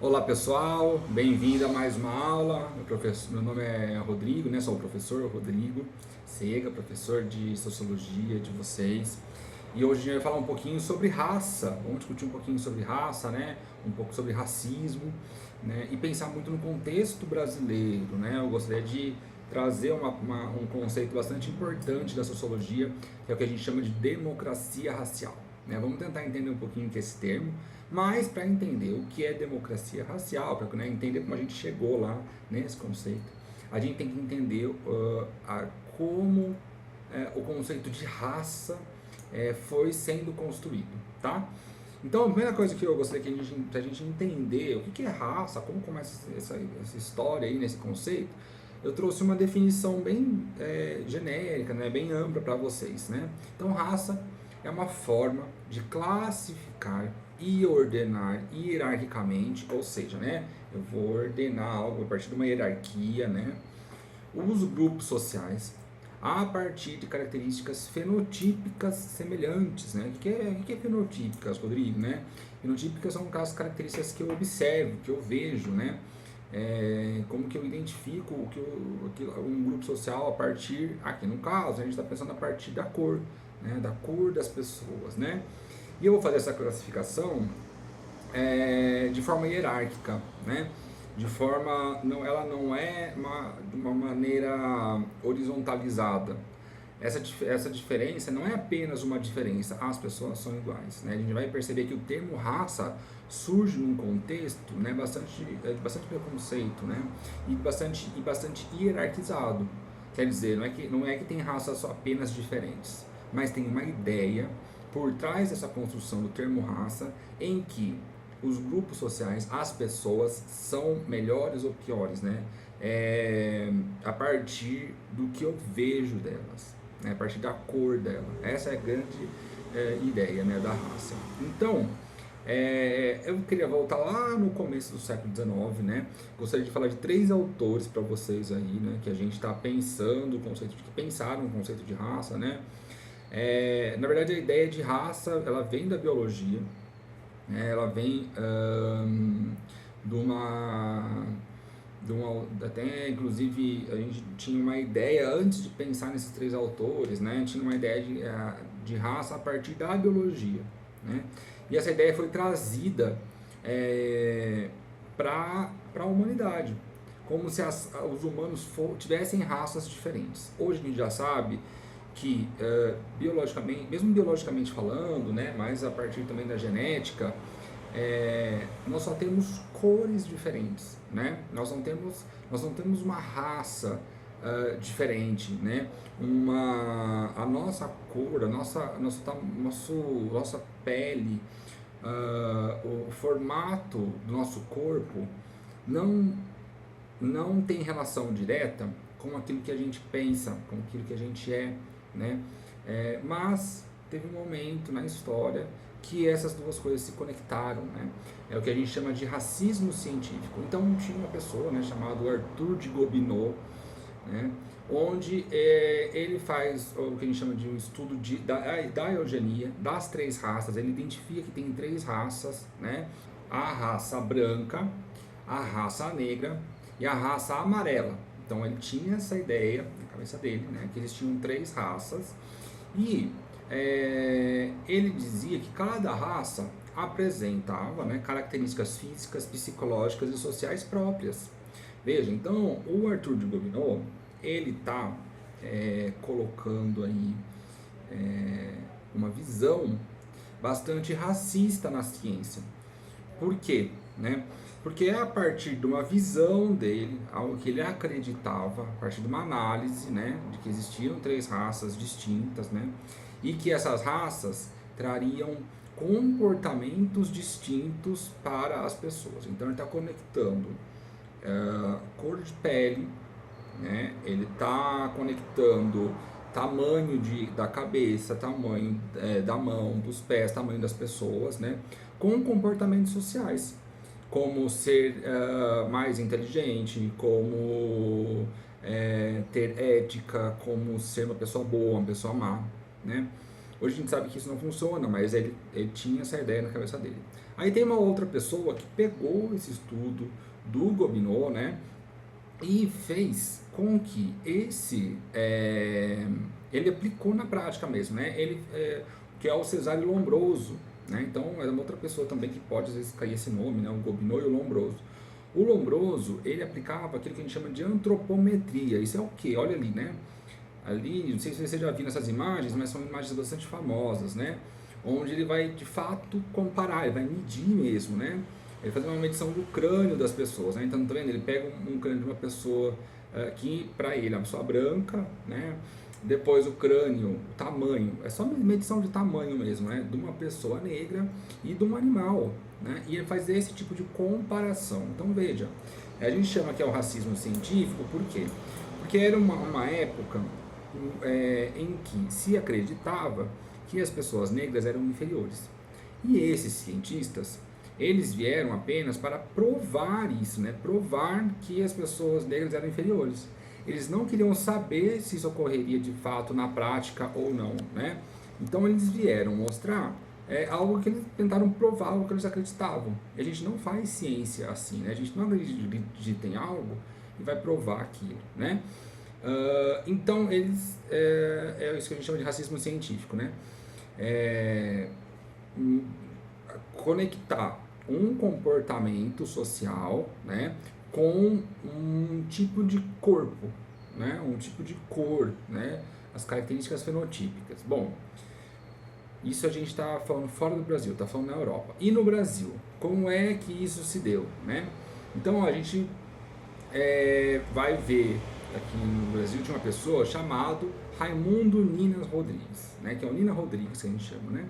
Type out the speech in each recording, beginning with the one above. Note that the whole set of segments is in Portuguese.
Olá pessoal, bem-vindo a mais uma aula. Meu nome é Rodrigo, né? Sou o professor Rodrigo Sega, professor de Sociologia de vocês. E hoje a gente vai falar um pouquinho sobre raça. Vamos discutir um pouquinho sobre raça, né? Um pouco sobre racismo, né? E pensar muito no contexto brasileiro, né? Eu gostaria de trazer um conceito bastante importante da sociologia, que é o que a gente chama de democracia racial, né? Vamos tentar entender um pouquinho o que é esse termo, mas para entender o que é democracia racial, para, né, entender como a gente chegou lá nesse conceito, a gente tem que entender como o conceito de raça foi sendo construído, tá? Então, a primeira coisa que eu gostaria que a gente entender o que é raça, como começa essa história aí nesse conceito, eu trouxe uma definição bem genérica, né, bem ampla para vocês, né? Então, raça é uma forma de classificar e ordenar hierarquicamente, ou seja, né, eu vou ordenar algo a partir de uma hierarquia, né, os grupos sociais a partir de características fenotípicas semelhantes, né? O que é fenotípicas, Rodrigo, né? Fenotípicas são aquelas características que eu observo, que eu vejo, né? Como que eu identifico um grupo social a partir, aqui no caso, a gente está pensando a partir da cor, né? Da cor das pessoas, né? E eu vou fazer essa classificação de forma hierárquica, né? De forma, não, ela não é de uma maneira horizontalizada. Essa diferença não é apenas uma diferença, as pessoas são iguais, né? A gente vai perceber que o termo raça surge num contexto, né, de bastante preconceito, né? E bastante hierarquizado. Quer dizer, não é que tem raças só apenas diferentes, mas tem uma ideia por trás dessa construção do termo raça em que os grupos sociais, as pessoas são melhores ou piores, né? A partir do que eu vejo delas, né? A partir da cor dela. Essa é a grande ideia, né, da raça. Então, eu queria voltar lá no começo do século XIX, né? Gostaria de falar de três autores para vocês aí, né? Que a gente está pensando o conceito que pensaram o conceito de raça, né? Na verdade, a ideia de raça ela vem da biologia, né? Ela vem de até inclusive a gente tinha uma ideia antes de pensar nesses três autores, né? Tinha uma ideia de raça a partir da biologia, né? E essa ideia foi trazida para a humanidade, como se os humanos tivessem raças diferentes. Hoje a gente já sabe que biologicamente, mesmo biologicamente falando, né, mas a partir também da genética, nós só temos cores diferentes, né? Nós não temos uma raça diferente, né? A nossa cor, nossa pele, o formato do nosso corpo não, não tem relação direta com aquilo que a gente pensa, com aquilo que a gente é, né? Mas teve um momento na história que essas duas coisas se conectaram, né? É o que a gente chama de racismo científico. Então tinha uma pessoa, né, chamado Arthur de Gobineau, né, onde ele faz o que a gente chama de um estudo da eugenia das três raças. Ele identifica que tem três raças, né? A raça branca, a raça negra e a raça amarela. Então ele tinha essa ideia na cabeça dele, né, que existiam três raças e ele dizia que cada raça apresentava, né, características físicas, psicológicas e sociais próprias. Veja, então o Arthur de Gobineau ele está colocando aí uma visão bastante racista na ciência. Por quê? Né? Porque é a partir de uma visão dele, algo que ele acreditava, a partir de uma análise, né, de que existiam três raças distintas, né, e que essas raças trariam comportamentos distintos para as pessoas. Então ele está conectando cor de pele, né, ele está conectando tamanho da cabeça, tamanho da mão, dos pés, tamanho das pessoas, né, com comportamentos sociais, como ser mais inteligente, como ter ética, como ser uma pessoa boa, uma pessoa má, né? Hoje a gente sabe que isso não funciona, mas ele tinha essa ideia na cabeça dele. Aí tem uma outra pessoa que pegou esse estudo do Gobineau, né, e fez com que ele aplicou na prática mesmo, né, que é o Cesare Lombroso, né, então é uma outra pessoa também que pode às vezes cair esse nome, né, o Gobineau e o Lombroso. O Lombroso, ele aplicava aquilo que a gente chama de antropometria. Isso é o quê? Olha ali, né? Ali, não sei se você já viu nessas imagens, mas são imagens bastante famosas, né? Onde ele vai, de fato, comparar, ele vai medir mesmo, né? Ele faz uma medição do crânio das pessoas, né? Então, tá vendo? Ele pega um crânio de uma pessoa que, para ele, é uma pessoa branca, né? Depois o crânio, o tamanho, é só medição de tamanho mesmo, né? De uma pessoa negra e de um animal, né? E ele faz esse tipo de comparação. Então veja, a gente chama que é o racismo científico, por quê? Porque era uma época em que se acreditava que as pessoas negras eram inferiores. E esses cientistas, eles vieram apenas para provar isso, né? Provar que as pessoas negras eram inferiores. Eles não queriam saber se isso ocorreria de fato na prática ou não, né? Então eles vieram mostrar algo que eles tentaram provar, algo que eles acreditavam. E a gente não faz ciência assim, né? A gente não acredita em algo e vai provar aquilo, né? Então eles é isso que a gente chama de racismo científico, né? Conectar um comportamento social, né, com um tipo de corpo, né, um tipo de cor, né, as características fenotípicas. Bom, isso a gente está falando fora do Brasil, está falando na Europa. E no Brasil, como é que isso se deu, né? Então a gente vai ver aqui no Brasil de uma pessoa chamada Raimundo Ninas Rodrigues, né, que é o Nina Rodrigues que a gente chama, né?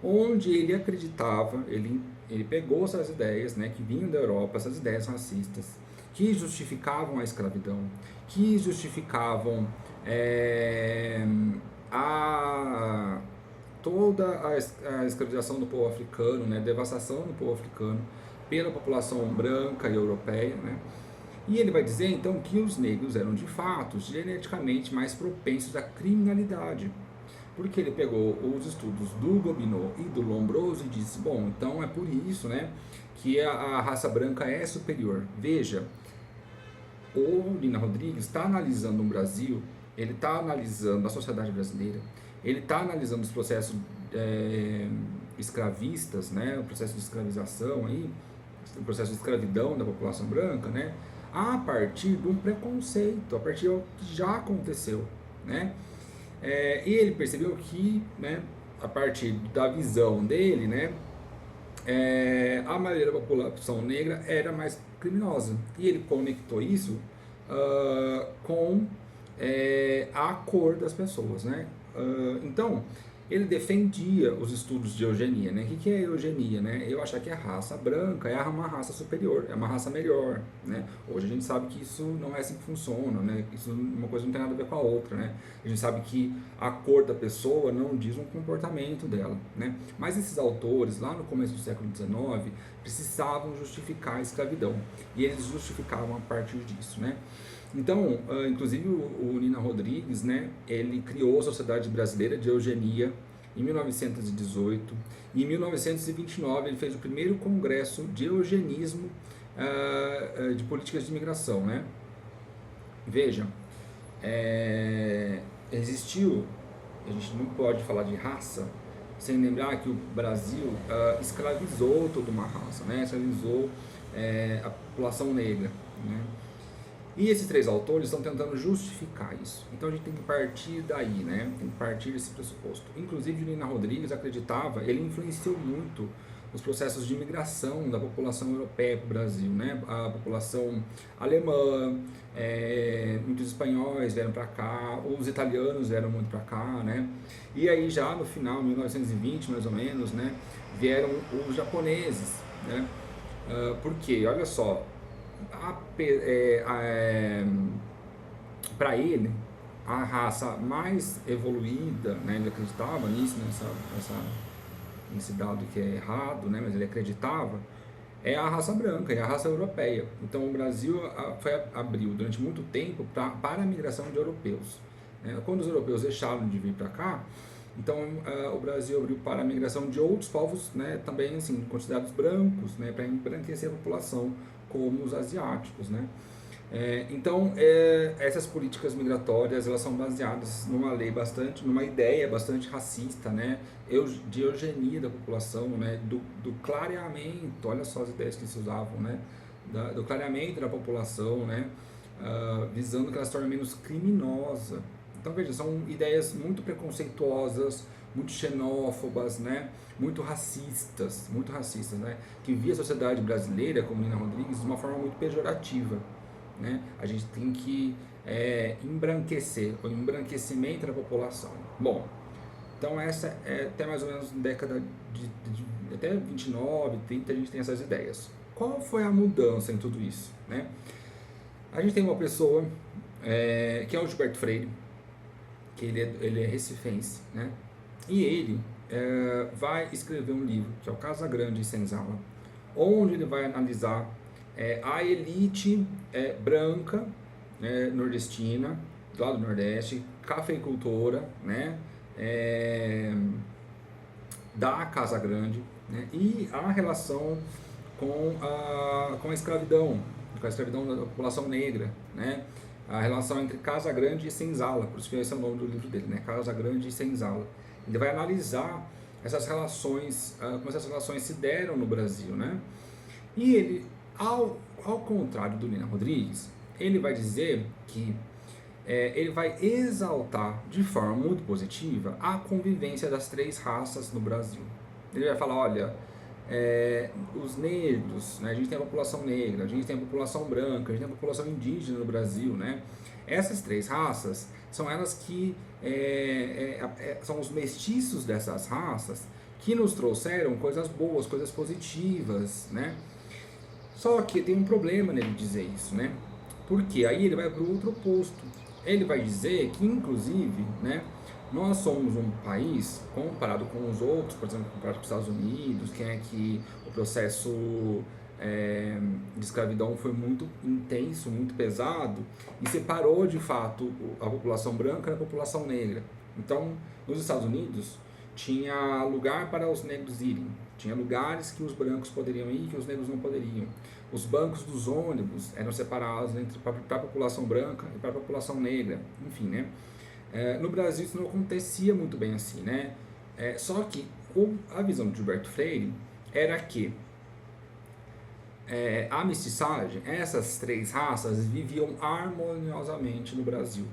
Onde ele acreditava, ele pegou essas ideias, né, que vinham da Europa, essas ideias racistas, que justificavam a escravidão, que justificavam toda a escravização do povo africano, né, devastação do povo africano pela população branca e europeia, né? E ele vai dizer então que os negros eram de fato geneticamente mais propensos à criminalidade, porque ele pegou os estudos do Gobineau e do Lombroso e disse, bom, então é por isso, né, que a raça branca é superior. Veja, o Nina Rodrigues está analisando o Brasil, ele está analisando a sociedade brasileira, ele está analisando os processos escravistas, né, o processo de escravização aí, o processo de escravidão da população branca, né, a partir de um preconceito, a partir do que já aconteceu, né? E ele percebeu que, né, a partir da visão dele, né, a maioria da população negra era mais criminosa. E ele conectou isso com a cor das pessoas, né? Então, ele defendia os estudos de eugenia, né? O que é eugenia, né? Eu achar que a raça branca é uma raça superior, é uma raça melhor, né? Hoje a gente sabe que isso não é assim que funciona, né? Isso, uma coisa não tem nada a ver com a outra, né? A gente sabe que a cor da pessoa não diz um comportamento dela, né? Mas esses autores, lá no começo do século XIX, precisavam justificar a escravidão, e eles justificavam a partir disso, né? Então, inclusive o Nina Rodrigues, né, ele criou a Sociedade Brasileira de Eugenia em 1918, e em 1929 ele fez o primeiro congresso de eugenismo de políticas de imigração, né? Veja, existiu, a gente não pode falar de raça sem lembrar que o Brasil escravizou toda uma raça, né? Escravizou a população negra, né? E esses três autores estão tentando justificar isso. Então a gente tem que partir daí, né? Tem que partir desse pressuposto. Inclusive, Nina Rodrigues acreditava, ele influenciou muito os processos de imigração da população europeia para o Brasil, né? A população alemã, muitos espanhóis vieram para cá, os italianos vieram muito para cá, né? E aí já no final, 1920 mais ou menos, né? Vieram os japoneses, né? Porque, olha só, para ele, a raça mais evoluída, né, ele acreditava nisso, nesse dado que é errado, né, mas ele acreditava, é a raça branca, é a raça europeia. Então o Brasil abriu durante muito tempo para a migração de europeus, né? Quando os europeus deixaram de vir para cá, Então, o Brasil abriu para a migração de outros povos, né, também assim, considerados brancos, né, para embranquecer a população, como os asiáticos, né. Então, essas políticas migratórias, elas são baseadas numa ideia bastante racista, né, de eugenia da população, né, do clareamento, olha só as ideias que se usavam, né, do clareamento da população, né, visando que ela se torne menos criminosa. Então, veja, são ideias muito preconceituosas, muito xenófobas, né, muito racistas, né, que via a sociedade brasileira, como Nina Rodrigues, de uma forma muito pejorativa. Né? A gente tem que embranquecer, o embranquecimento da população. Bom, então essa é até mais ou menos década de até 29, 30 a gente tem essas ideias. Qual foi a mudança em tudo isso? Né? A gente tem uma pessoa que é o Gilberto Freire, que ele é recifense, né? E ele vai escrever um livro, que é o Casa Grande e Senzala, onde ele vai analisar a elite branca, nordestina, lá do Nordeste, cafeicultora, né, da Casa Grande, né, e a relação com a escravidão da população negra, né, a relação entre Casa Grande e Senzala, por isso que esse é o nome do livro dele, né, Casa Grande e Senzala. Ele vai analisar essas relações, como essas relações se deram no Brasil, né, e ele, ao contrário do Nina Rodrigues, ele vai dizer que ele vai exaltar de forma muito positiva a convivência das três raças no Brasil. Ele vai falar, olha, os negros, né, a gente tem a população negra, a gente tem a população branca, a gente tem a população indígena no Brasil, né? Essas três raças são elas que são os mestiços dessas raças que nos trouxeram coisas boas, coisas positivas, né? Só que tem um problema nele dizer isso, né? Porque aí ele vai para o outro oposto. Ele vai dizer que, inclusive, né, nós somos um país, comparado com os outros, por exemplo, comparado com os Estados Unidos, que o processo de escravidão foi muito intenso, muito pesado, e separou, de fato, a população branca da população negra. Então, nos Estados Unidos, tinha lugar para os negros irem, tinha lugares que os brancos poderiam ir e que os negros não poderiam. Os bancos dos ônibus eram separados para a população branca e para a população negra, enfim, né? No Brasil isso não acontecia muito bem assim, né? Só que a visão de Gilberto Freire era que a mestiçagem, essas três raças viviam harmoniosamente no Brasil.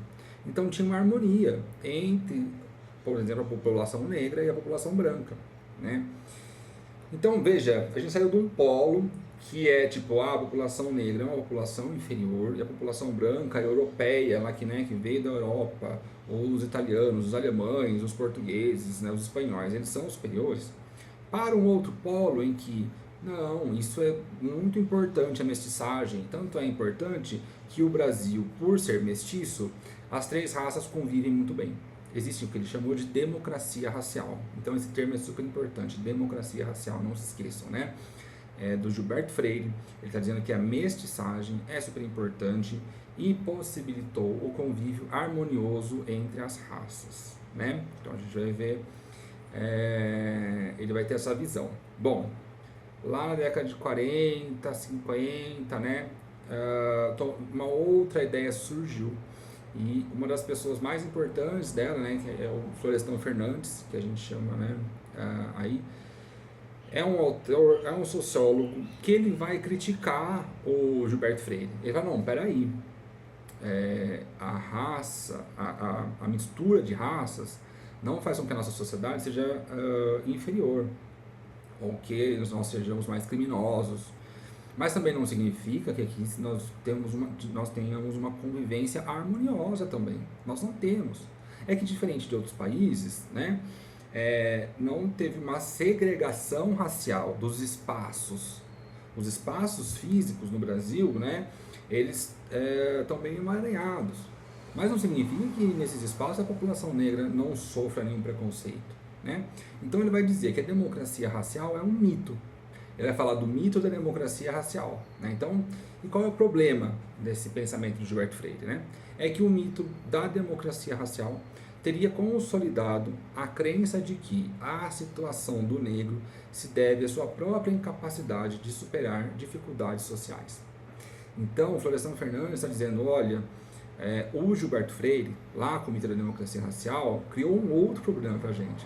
Então tinha uma harmonia entre, por exemplo, a população negra e a população branca, né? Então, veja, a gente saiu de um polo que é tipo a população negra é uma população inferior e a população branca, a europeia, lá que veio da Europa, os italianos, os alemães, os portugueses, né, os espanhóis, eles são superiores, para um outro polo em que não, isso é muito importante, a mestiçagem, tanto é importante que o Brasil, por ser mestiço, as três raças convivem muito bem. Existe o que ele chamou de democracia racial. Então esse termo é super importante, democracia racial, não se esqueçam, né? Do Gilberto Freire, ele está dizendo que a mestiçagem é super importante e possibilitou o convívio harmonioso entre as raças, né? Então a gente vai ver, ele vai ter essa visão. Bom, lá na década de 40, 50, né? Uma outra ideia surgiu. E uma das pessoas mais importantes dela, né, que é o Florestan Fernandes, que a gente chama, né, aí, é um autor, é um sociólogo que ele vai criticar o Gilberto Freire. Ele vai, não, peraí, a raça, a mistura de raças não faz com que a nossa sociedade seja inferior, ou que nós sejamos mais criminosos. Mas também não significa que aqui nós tenhamos uma convivência harmoniosa também. Nós não temos. É que diferente de outros países, né, não teve uma segregação racial dos espaços. Os espaços físicos no Brasil, né, eles estão bem emaranhados. Mas não significa que nesses espaços a população negra não sofra nenhum preconceito, né? Então ele vai dizer que a democracia racial é um mito. Ele vai falar do mito da democracia racial, né? Então, e qual é o problema desse pensamento de Gilberto Freire, né? É que o mito da democracia racial teria consolidado a crença de que a situação do negro se deve à sua própria incapacidade de superar dificuldades sociais. Então, o Florestan Fernandes está dizendo, olha, o Gilberto Freire, lá com o mito da democracia racial, criou um outro problema para a gente.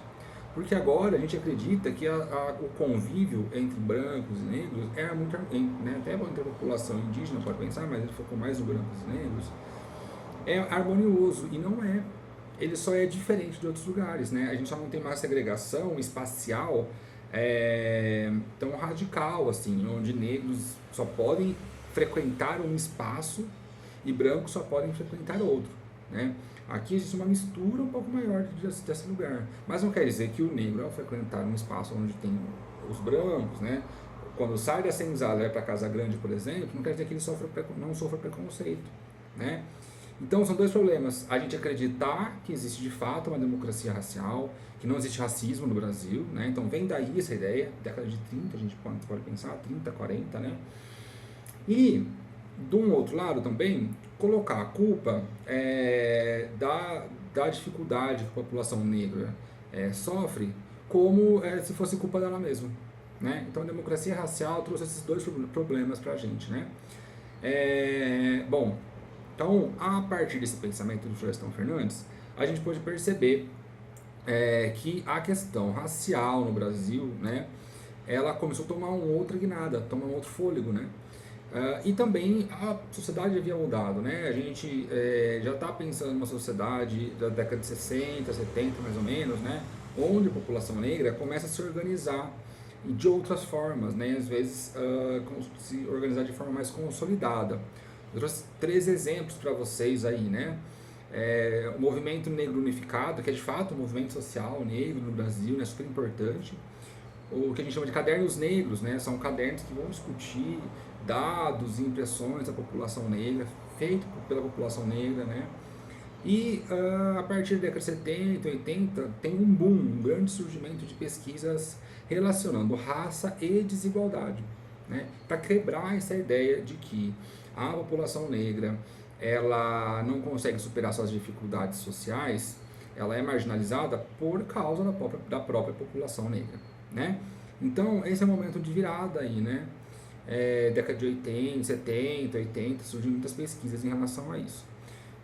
Porque agora a gente acredita que o convívio entre brancos e negros é muito, né, até entre a população indígena pode pensar, mas ele focou mais em brancos e negros, é harmonioso, e não é. Ele só é diferente de outros lugares, né? A gente só não tem uma segregação espacial tão radical, assim, onde negros só podem frequentar um espaço e brancos só podem frequentar outro, né? Aqui existe uma mistura um pouco maior desse lugar, mas não quer dizer que o negro, ao frequentar um espaço onde tem os brancos, né, quando sai da senzala e vai para Casa Grande, por exemplo, não quer dizer que ele não sofra preconceito, né? Então são dois problemas: a gente acreditar que existe de fato uma democracia racial, que não existe racismo no Brasil, né? Então vem daí essa ideia, década de 30, a gente pode pensar, 30, 40, né? E, de um outro lado também, colocar a culpa da dificuldade que a população negra sofre como se fosse culpa dela mesma, né? Então a democracia racial trouxe esses dois problemas pra gente, né? Bom, então a partir desse pensamento do Florestan Fernandes, a gente pode perceber que a questão racial no Brasil, né, ela começou a tomar uma outra guinada, tomar um outro fôlego, né? E também a sociedade havia mudado, né? A gente já está pensando numa sociedade da década de 60, 70 mais ou menos, né? Onde a população negra começa a se organizar de outras formas, né? Às vezes se organizar de forma mais consolidada. Eu trouxe 3 exemplos para vocês aí, né? O movimento negro unificado, que é de fato um movimento social negro no Brasil, né? Super importante. O que a gente chama de cadernos negros, né? São cadernos que vão discutir dados e impressões da população negra, feito pela população negra, né? E a partir da década de 70, 80, tem um boom, um grande surgimento de pesquisas relacionando raça e desigualdade, né? Para quebrar essa ideia de que a população negra ela não consegue superar suas dificuldades sociais, ela é marginalizada por causa da própria população negra, né? Então esse é um momento de virada aí, né? Década de 80, 70, 80, surgem muitas pesquisas em relação a isso.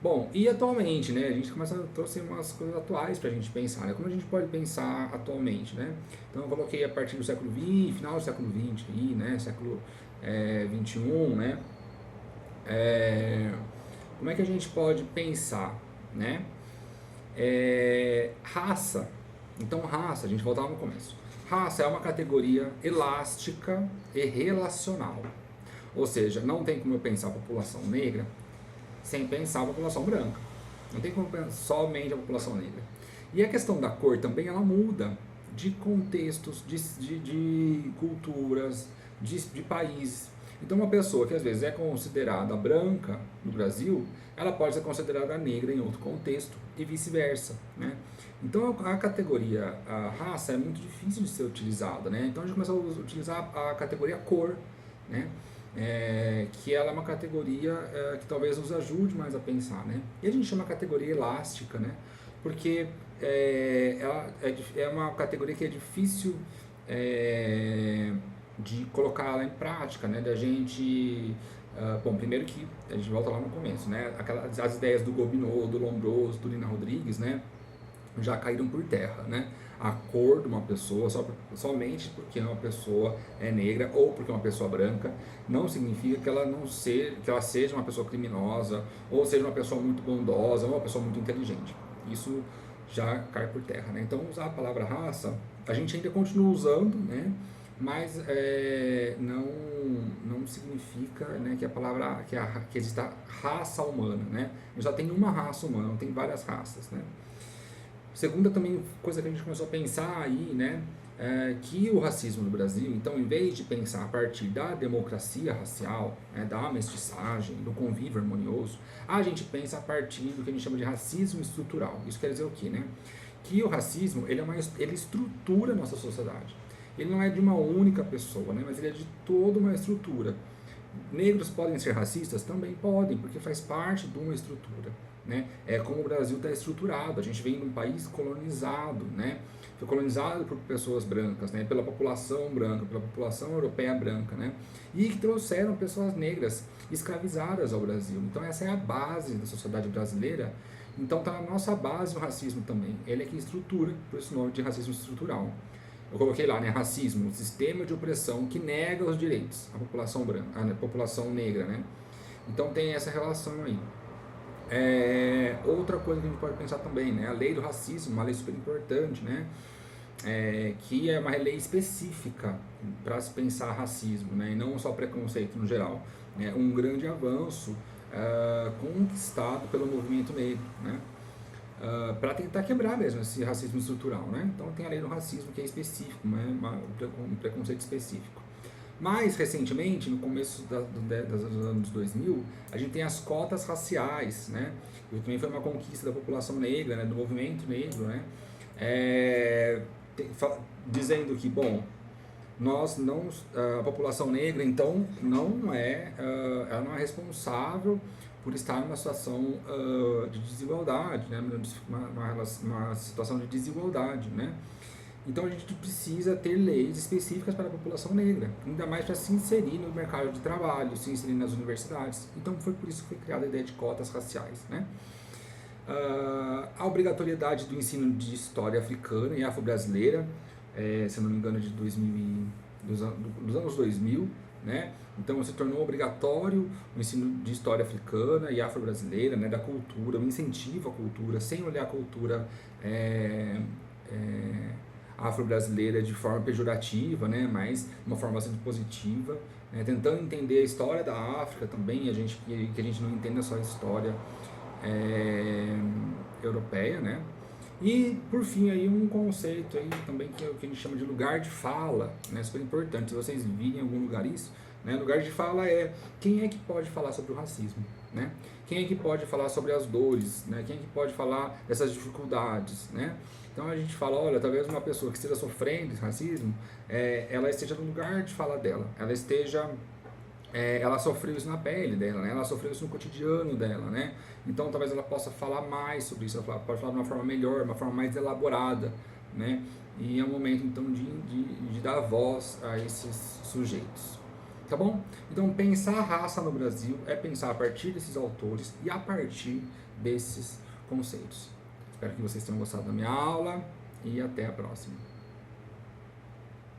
Bom, e atualmente, né, a gente começa a trouxe umas coisas atuais para a gente pensar, né, como a gente pode pensar atualmente, né? Então eu coloquei a partir do século XX, final do século XX, aí, né, século XXI, né? Como é que a gente pode pensar, né? Raça. Então raça, a gente voltava no começo. Raça é uma categoria elástica e relacional. Ou seja, não tem como eu pensar a população negra sem pensar a população branca. Não tem como pensar somente a população negra. E a questão da cor também, ela muda de contextos, de culturas, de países. Então uma pessoa que às vezes é considerada branca no Brasil, ela pode ser considerada negra em outro contexto e vice-versa, né? Então a categoria a raça é muito difícil de ser utilizada, né? Então a gente começou a utilizar a categoria cor, né? Que ela é uma categoria que talvez nos ajude mais a pensar, né? E a gente chama categoria elástica, né? Porque ela é uma categoria que é difícil de colocar ela em prática, né? Da gente... bom, primeiro que a gente volta lá no começo, né? As ideias do Gobineau, do Lombroso, do Lina Rodrigues, né? Já caíram por terra, né? A cor de uma pessoa, somente porque uma pessoa é negra ou porque é uma pessoa branca, não significa que ela seja uma pessoa criminosa, ou seja uma pessoa muito bondosa, ou uma pessoa muito inteligente. Isso já cai por terra, né? Então usar a palavra raça, a gente ainda continua usando, né? Mas não significa, né, que a palavra que existe a raça humana, né? Já tem uma raça humana, não tem várias raças, né? Segunda também coisa que a gente começou a pensar aí, né, que o racismo no Brasil, então em vez de pensar a partir da democracia racial, né, da mestiçagem, do convívio harmonioso, a gente pensa a partir do que a gente chama de racismo estrutural. Isso quer dizer o quê, né? Que o racismo, ele estrutura a nossa sociedade. Ele não é de uma única pessoa, né, mas ele é de toda uma estrutura. Negros podem ser racistas? Também podem, porque faz parte de uma estrutura, né? É como o Brasil está estruturado. A gente vem de um país colonizado, né? Foi colonizado por pessoas brancas, né? Pela população branca, pela população europeia branca, né? E que trouxeram pessoas negras escravizadas ao Brasil. Então essa é a base da sociedade brasileira. Então está na nossa base o racismo também. Ele é que estrutura, por esse nome de racismo estrutural. Eu coloquei lá, né, racismo, sistema de opressão que nega os direitos à população branca, à população negra, né? Então tem essa relação aí. Outra coisa que a gente pode pensar também, né, a lei do racismo, uma lei super importante, né, que é uma lei específica para se pensar racismo, né, e não só preconceito no geral. É um grande avanço conquistado pelo movimento negro, né, para tentar quebrar mesmo esse racismo estrutural, né? Então tem a lei do racismo que é específico, né? Um preconceito específico. Mais recentemente, no começo dos anos 2000, a gente tem as cotas raciais, né? Que também foi uma conquista da população negra, né? Do movimento negro, né? Dizendo que, bom, nós não, a população negra, então, ela não é responsável por estar numa situação de desigualdade, né? Uma situação de desigualdade, né? Então a gente precisa ter leis específicas para a população negra, ainda mais para se inserir no mercado de trabalho, se inserir nas universidades. Então foi por isso que foi criada a ideia de cotas raciais, né? A obrigatoriedade do ensino de história africana e afro-brasileira, se eu não me engano, dos anos 2000, né? Então se tornou obrigatório o ensino de história africana e afro-brasileira, né? Da cultura, o incentivo à cultura, sem olhar a cultura afro-brasileira de forma pejorativa, né? Mas de uma forma bastante positiva, né? Tentando entender a história da África também, que a gente não entenda só a história europeia, né? E, por fim, aí um conceito aí também que a gente chama de lugar de fala, né? Super importante, se vocês virem em algum lugar isso, né? Lugar de fala é quem é que pode falar sobre o racismo, né? Quem é que pode falar sobre as dores, né? Quem é que pode falar dessas dificuldades, né? Então a gente fala, olha, talvez uma pessoa que esteja sofrendo de racismo, ela esteja no lugar de fala dela, ela sofreu isso na pele dela, né? Ela sofreu isso no cotidiano dela, né? Então talvez ela possa falar mais sobre isso, ela pode falar de uma forma melhor, uma forma mais elaborada, né? E é um momento então de dar voz a esses sujeitos, tá bom? Então pensar a raça no Brasil é pensar a partir desses autores e a partir desses conceitos. Espero que vocês tenham gostado da minha aula e até a próxima.